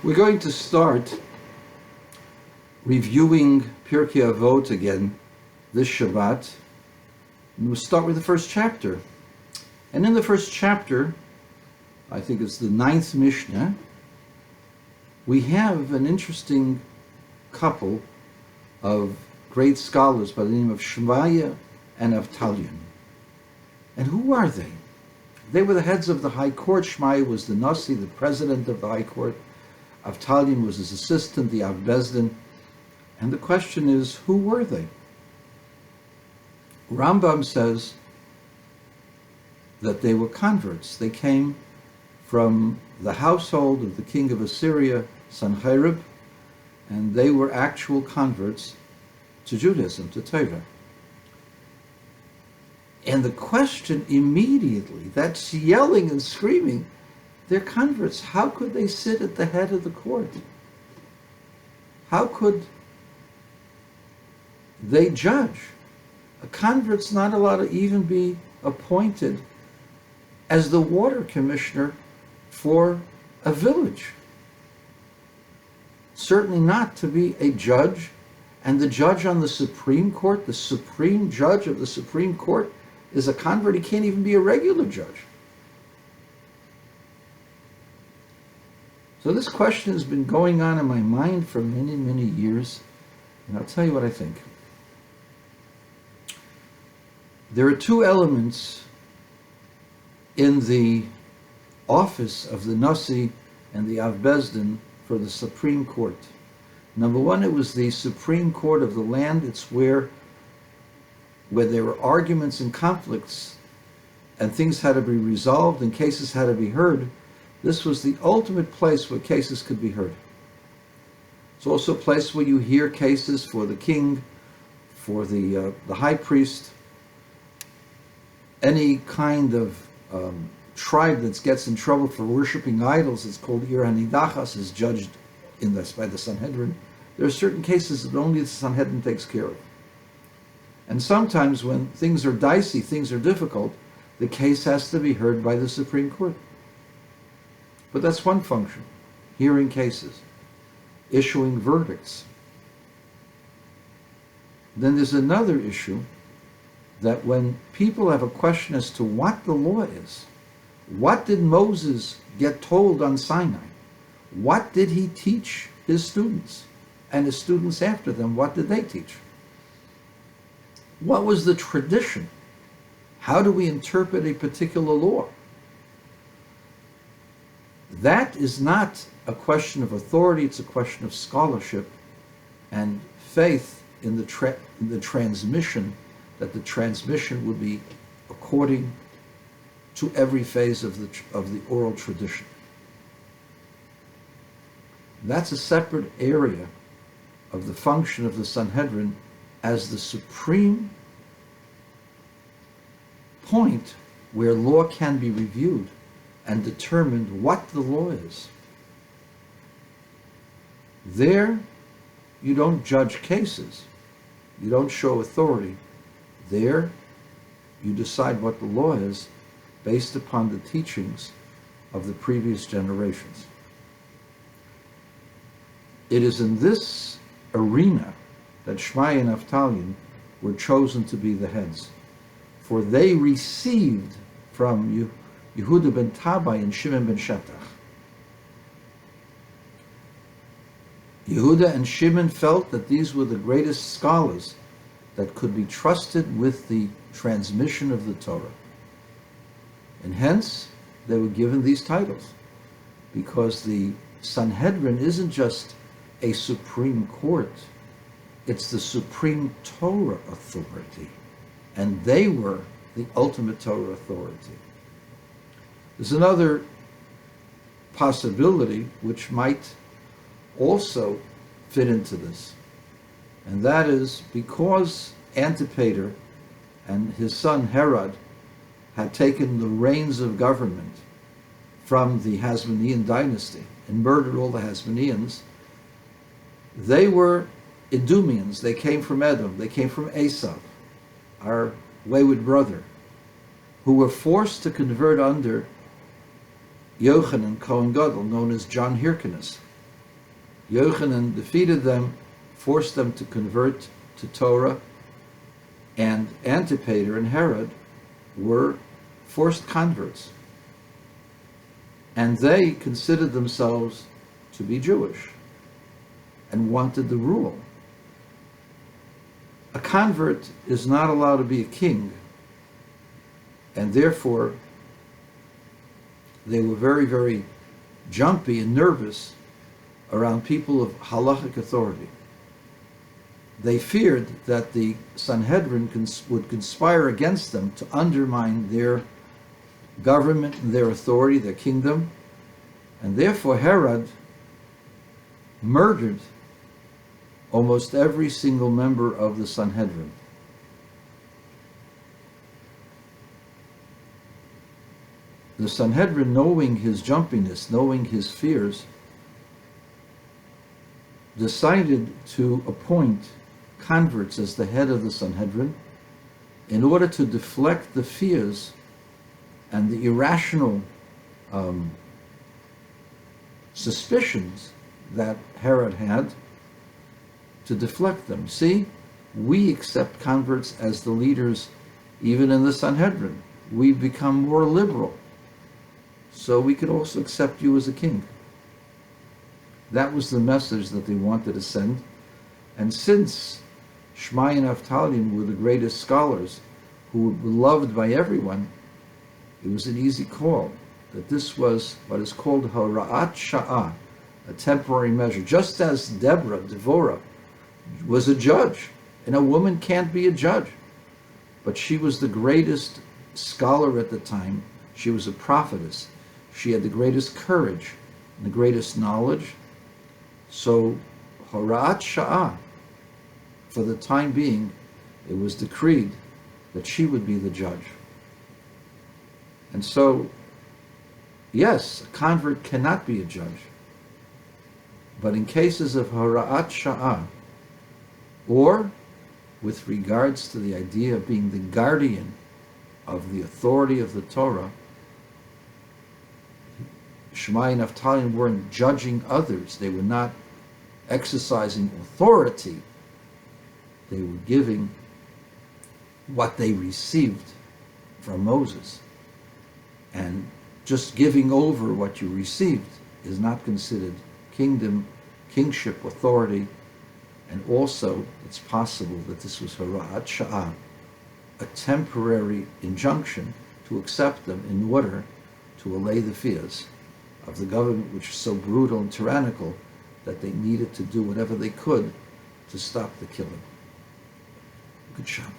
We're going to start reviewing Pirkei Avot again this Shabbat. And we'll start with the first chapter. And in the first chapter, I think it's the 9th Mishnah, we have an interesting couple of great scholars by the name of Shmaya and Avtalyon. And who are they? They were the heads of the High Court. Shmaya was the Nasi, the president of the High Court. Avtalyon was his assistant, the Av Bezdin. And the question is, who were they? Rambam says that they were converts. They came from the household of the king of Assyria, Sanhedrin, and they were actual converts to Judaism, to Torah. And the question immediately, that's yelling and screaming, they're converts. How could they sit at the head of the court? How could they judge? A convert's not allowed to even be appointed as the water commissioner for a village. Certainly not to be a judge, and the judge on the Supreme Court, the supreme judge of the Supreme Court, is a convert. He can't even be a regular judge. So this question has been going on in my mind for many, many years, and I'll tell you what I think. There are two elements in the office of the Nasi and the Av Bezdin for the Supreme Court. Number one, it was the Supreme Court of the land. It's where there were arguments and conflicts and things had to be resolved and cases had to be heard. This was the ultimate place where cases could be heard. It's also a place where you hear cases for the king, for the high priest, any kind of tribe that gets in trouble for worshiping idols. It's called Ir HaNidachas, is judged by the Sanhedrin. There are certain cases that only the Sanhedrin takes care of. And sometimes when things are dicey, things are difficult, the case has to be heard by the Supreme Court. But that's one function, hearing cases, issuing verdicts. Then there's another issue, that when people have a question as to what the law is, what did Moses get told on Sinai? What did he teach his students? And his students after them, what did they teach? What was the tradition? How do we interpret a particular law? That is not a question of authority, it's a question of scholarship and faith in the transmission, that the transmission would be according to every phase of the oral tradition. That's a separate area of the function of the Sanhedrin as the supreme point where law can be reviewed and determined what the law is. There, you don't judge cases. You don't show authority. There, you decide what the law is based upon the teachings of the previous generations. It is in this arena that Shmaya and Avtalyon were chosen to be the heads, for they received from Yehuda ben Tabai and Shimon ben Shetach. Yehuda and Shimon felt that these were the greatest scholars that could be trusted with the transmission of the Torah. And hence, they were given these titles, because the Sanhedrin isn't just a supreme court, it's the supreme Torah authority, and they were the ultimate Torah authority. There's another possibility which might also fit into this, and that is because Antipater and his son Herod had taken the reins of government from the Hasmonean dynasty and murdered all the Hasmoneans. They were Edomians. They came from Edom. They came from Esau, our wayward brother, who were forced to convert under Yochanan Cohen Gadol, known as John Hyrcanus. Yochanan defeated them, forced them to convert to Torah, and Antipater and Herod were forced converts. And they considered themselves to be Jewish and wanted the rule. A convert is not allowed to be a king, and therefore they were very, very jumpy and nervous around people of halachic authority. They feared that the Sanhedrin would conspire against them to undermine their government and their authority, their kingdom, and therefore Herod murdered almost every single member of the Sanhedrin. The Sanhedrin, knowing his jumpiness, knowing his fears, decided to appoint converts as the head of the Sanhedrin in order to deflect the fears and the irrational suspicions that Herod had, to deflect them. See, we accept converts as the leaders even in the Sanhedrin. We've become more liberal, so we could also accept you as a king. That was the message that they wanted to send. And since Shmaya and Avtalyon were the greatest scholars who were loved by everyone, it was an easy call that this was what is called Hora'at Sha'ah, a temporary measure. Just as Deborah was a judge, and a woman can't be a judge, but she was the greatest scholar at the time. She was a prophetess. She had the greatest courage and the greatest knowledge. So, Hora'at Sha'ah, for the time being, it was decreed that she would be the judge. And so, yes, a convert cannot be a judge. But in cases of Hora'at Sha'ah, or with regards to the idea of being the guardian of the authority of the Torah, Shmaya and Avtalyon weren't judging others. They were not exercising authority. They were giving what they received from Moses. And just giving over what you received is not considered kingship, authority. And also, it's possible that this was Hora'at Sha'ah, a temporary injunction to accept them in order to allay the fears of the government, which was so brutal and tyrannical that they needed to do whatever they could to stop the killing. Good Shabbos.